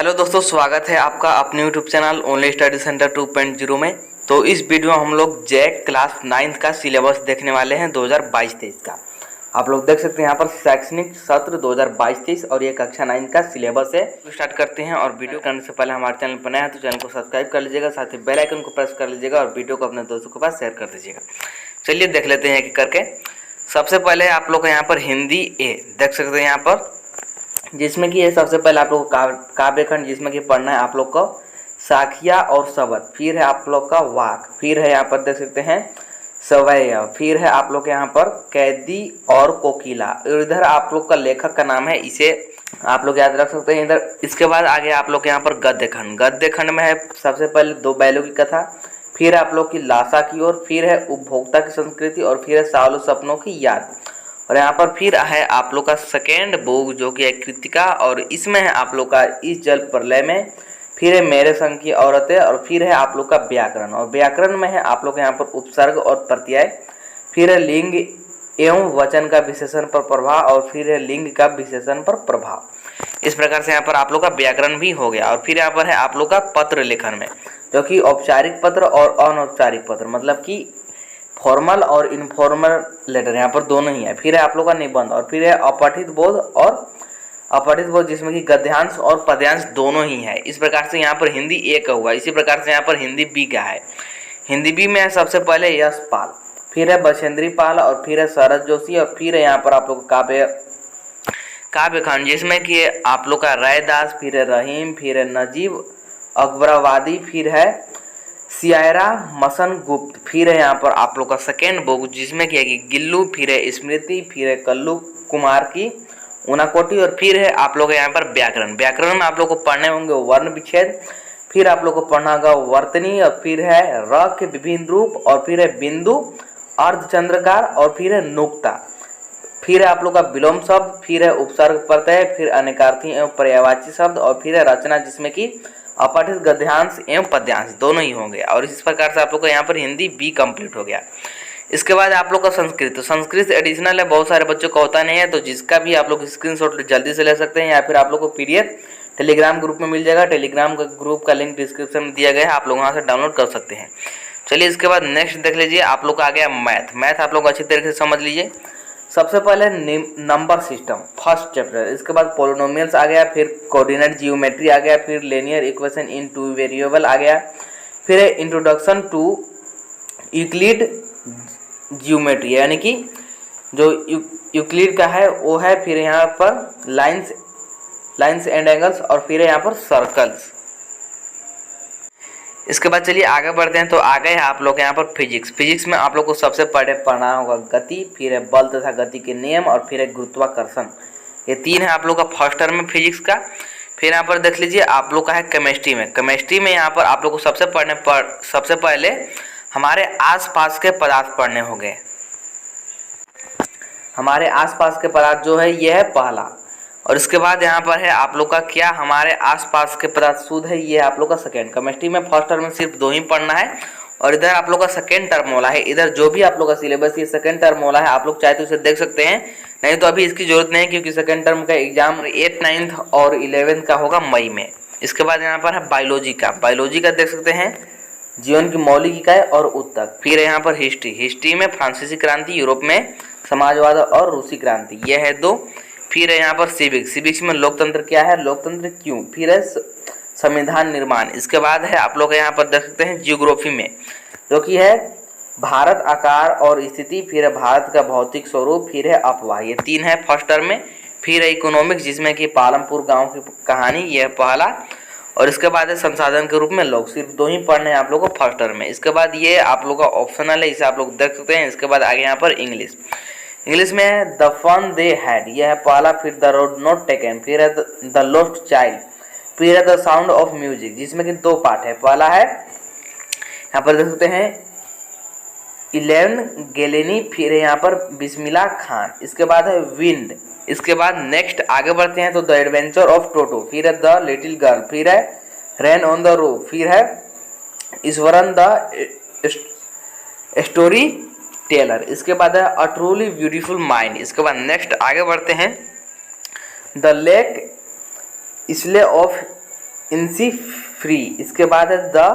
Hello दोस्तों, स्वागत है आपका अपने YouTube channel only study centre 2.0 में। तो इस वीडियो में हम लोग जैक क्लास 9th का सिलेबस देखने वाले हैं 2022-23 का। आप लोग देख सकते हैं यहाँ पर शैक्षणिक सत्र 2022-23 और ये कक्षा 9 का सिलेबस है। स्टार्ट करते हैं और वीडियो करने से पहले हमारे चैनल पर नया है तो चैनल को सब्सक्राइब कर लीजिएगा, साथ ही बेल आइकन को प्रेस कर लीजिएगा और वीडियो को अपने दोस्तों के पास शेयर कर दीजिएगा। चलिए देख लेते हैं एक करके। सबसे पहले आप लोग यहाँ पर हिंदी ए देख सकते हैं यहाँ पर, जिसमें कि ये सबसे पहले आप लोग को काव्यखंड जिसमें कि पढ़ना है आप लोग को साखिया और शबद, फिर है आप लोग का वाक, फिर है यहाँ पर देख सकते हैं सवैया, फिर है आप लोग के यहाँ पर कैदी और कोकिला। इधर आप लोग का लेखक का नाम है, इसे आप लोग याद रख सकते हैं इधर। इसके बाद आगे आप लोग के यहाँ पर गद्यखंड, गद्यखंड में है सबसे पहले दो बैलों की कथा, फिर आप लोग की लाशा की ओर, फिर है उपभोक्ता की संस्कृति और फिर है सालों सपनों की याद। और यहाँ पर फिर है आप लोग का सेकेंड बुक जो कि है कृतिका, और इसमें है आप लोग का इस जल प्रलय में, फिर है मेरे संग की औरतें, और फिर है आप लोग का व्याकरण। और व्याकरण में है आप लोग यहाँ पर उपसर्ग और प्रत्यय, फिर है लिंग एवं वचन का विशेषण पर प्रभाव, और फिर है लिंग का विशेषण पर प्रभाव। इस प्रकार से यहाँ पर आप लोग का व्याकरण भी हो गया। और फिर यहाँ पर है आप लोग का पत्र लेखन में, जो कि औपचारिक पत्र और अनौपचारिक पत्र, मतलब कि फॉर्मल और इनफॉर्मल लेटर यहाँ पर दोनों ही है। फिर है आप लोग का निबंध, और फिर है अपठित बोध और अपठित बोध, जिसमें कि गद्यांश और पद्यांश दोनों ही है। इस प्रकार से यहाँ पर हिंदी ए का हुआ। इसी प्रकार से यहाँ पर हिंदी बी का है। हिंदी बी में है सबसे पहले यशपाल, फिर है बछेंद्री पाल, और फिर है शरद जोशी, और फिर है यहाँ पर आप लोग काव्यखंड जिसमें कि आप लोग का रैदास, फिर है रहीम, फिर है नजीब अकबराबादी, फिर है सियारा मसन गुप्त, फिर है यहाँ पर आप लोग का सेकेंड बुक जिसमें क्या है कि गिल्लू, फिर है स्मृति, फिर है कल्लू कुमार की ऊनाकोटी, और फिर है आप लोग यहाँ पर व्याकरण। व्याकरण में आप लोग को पढ़ने होंगे वर्ण विच्छेद, फिर आप लोग को पढ़ना होगा वर्तनी, और फिर है र के विभिन्न रूप, और फिर है बिंदु, अर्धचंद्रकार, और फिर है नुक्ता, फिर है आप लोग का विलोम शब्द, फिर है उपसर्ग प्रत्यय, फिर अनेकार्थी एवं पर्यायवाची शब्द, और फिर है रचना जिसमें कि अपठित गद्यांश एवं पद्यांश दोनों ही होंगे। और इस प्रकार से आप लोग का यहाँ पर हिंदी बी कंप्लीट हो गया। इसके बाद आप लोग का संस्कृत, तो संस्कृत एडिशनल है, बहुत सारे बच्चों को होता नहीं है, तो जिसका भी आप लोग स्क्रीनशॉट जल्दी से ले सकते हैं, या फिर आप लोग को पीडीएफ टेलीग्राम ग्रुप में मिल जाएगा। टेलीग्राम का ग्रुप का लिंक डिस्क्रिप्शन में दिया गया है, आप लोग वहाँ से डाउनलोड कर सकते हैं। चलिए इसके बाद नेक्स्ट देख लीजिए, आप लोग का आ गया मैथ। मैथ आप लोग अच्छी तरीके से समझ लीजिए। सबसे पहले नंबर सिस्टम फर्स्ट चैप्टर, इसके बाद पोलिनोमियल्स आ गया, फिर कोऑर्डिनेट जियोमेट्री आ गया, फिर linear equation in two variable आ गया, फिर है इंट्रोडक्शन टू यूक्लिड जियोमेट्री, यानी कि जो यूक्लिड का है वो है, फिर यहाँ पर लाइंस एंड एंगल्स, और फिर है यहाँ पर सर्कल्स। इसके बाद चलिए आगे बढ़ते हैं। तो आगे है आप लोग यहाँ पर फिजिक्स। फिजिक्स में आप लोग को सबसे पहले पढ़ना होगा गति, फिर है बल तथा गति के नियम, और फिर है गुरुत्वाकर्षण। ये तीन है आप लोग का फर्स्ट टर्म में फिजिक्स का। फिर यहाँ पर देख लीजिए आप लोग का है केमिस्ट्री में। केमिस्ट्री में यहाँ पर आप लोग को सबसे पहले हमारे आसपास के पदार्थ पढ़ने होंगे। हमारे आसपास के पदार्थ जो है ये है पहला, और इसके बाद यहाँ पर है आप लोग का क्या हमारे आसपास के पदार्थ शुद्ध है, ये है आप लोग का सेकेंड। केमिस्ट्री में फर्स्ट टर्म में सिर्फ दो ही पढ़ना है, और इधर आप लोग का सेकेंड टर्म वाला है। इधर जो भी आप लोग का सिलेबस ये सेकेंड टर्म वाला है, आप लोग चाहे तो इसे देख सकते हैं, नहीं तो अभी इसकी जरूरत नहीं है, क्योंकि सेकेंड टर्म का एग्जाम 8th 9th और 11th का होगा मई में। इसके बाद यहाँ पर है बायोलॉजी का। बायोलॉजी का देख सकते हैं जीवन की मौलिक इकाई और उत्तक। फिर है यहाँ पर हिस्ट्री में फ्रांसीसी क्रांति, यूरोप में समाजवाद और रूसी क्रांति, यह है दो। फिर है यहाँ पर सिविक्स में लोकतंत्र क्या है, लोकतंत्र क्यों, फिर है संविधान निर्माण। इसके बाद है आप लोग यहाँ पर देख सकते हैं जियोग्राफी में, जो कि है भारत आकार और स्थिति, फिर है भारत का भौतिक स्वरूप, फिर है अफवाह, ये तीन है फर्स्ट टर्म में। फिर है इकोनॉमिक्स जिसमें कि पालमपुर गांव की कहानी, यह पहला। और इसके बाद है संसाधन के रूप में लोग, सिर्फ दो ही पढ़ने हैं आप लोग को फर्स्ट टर्म में। इसके बाद ये आप लोग का ऑप्शनल है, इसे आप लोग देख सकते हैं। इसके बाद आगे यहाँ पर इंग्लिश में है द फन दे हैड, यह है पहला। फिर द रोड नॉट टेकन, फिर है द लॉस्ट चाइल्ड, फिर है द साउंड ऑफ म्यूजिक, जिसमें कि दो पार्ट है। पहला है यहाँ पर देख सकते हैं इलेवन गेलेनी, फिर है यहाँ पर बिस्मिल्लाह खान। इसके बाद है विंड। इसके बाद नेक्स्ट आगे बढ़ते हैं तो द एडवेंचर ऑफ टोटो, फिर है द लिटिल गर्ल, फिर है रेन ऑन द रूफ, फिर है ईश्वरन द स्टोरी टेलर। इसके बाद है अ ट्रूली ब्यूटीफुल माइंड। इसके बाद नेक्स्ट आगे बढ़ते हैं the lake isle of Innisfree, इसके बाद है the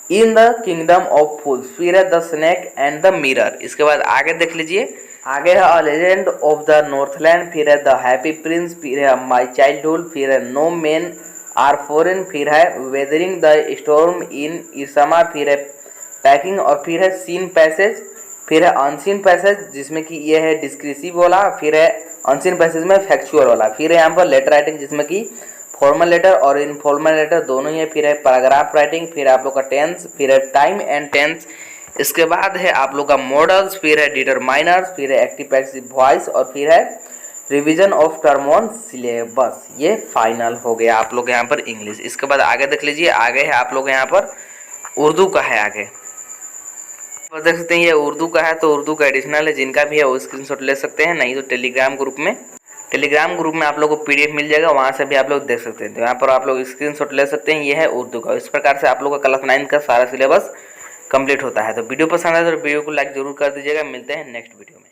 in the kingdom of fools, फिर है the snake and the mirror. इसके बाद आगे देख लीजिए, आगे है a legend of the Northland, फिर है द हैप्पी प्रिंस, फिर है माई चाइल्डहुड, फिर है नो मेन आर फॉरेन, फिर है वेदरिंग द स्टॉर्म इन इरमा, फिर है पैकिंग और फिर है सीन पैसेज, फिर है अनसीन पैसेज जिसमें कि ये है डिस्क्रिसिव वाला, फिर है अनसीन पैसेज में फैक्चुअल वाला, फिर है यहाँ पर लेटर राइटिंग जिसमें कि फॉर्मल लेटर और इनफॉर्मल लेटर दोनों ही है, फिर है पैराग्राफ राइटिंग, फिर आप लोग का टेंस, फिर है टाइम एंड टेंस। इसके बाद है आप लोग का मॉडल्स, फिर है डिटरमाइनर्स, फिर है एक्टिव पैसिव वॉइस और फिर है revision of term on syllabus. ये फाइनल हो गया आप लोग यहाँ पर इंग्लिश। इसके बाद आगे देख लीजिए, आगे है आप लोग यहाँ पर उर्दू का है। आगे देख सकते हैं ये उर्दू का है, तो उर्दू का एडिशनल है, जिनका भी है वो स्क्रीनशॉट ले सकते हैं, नहीं तो टेलीग्राम ग्रुप में आप लोग को पीडीएफ मिल जाएगा, वहाँ से भी आप लोग देख सकते हैं। तो यहाँ पर आप लोग स्क्रीनशॉट ले सकते हैं, ये है उर्दू का। इस प्रकार से आप लोग का क्लास 9 का सारा सिलेबस कंप्लीट होता है। तो वीडियो पसंद आए तो वीडियो को लाइक जरूर कर दीजिएगा। मिलते हैं नेक्स्ट वीडियो में।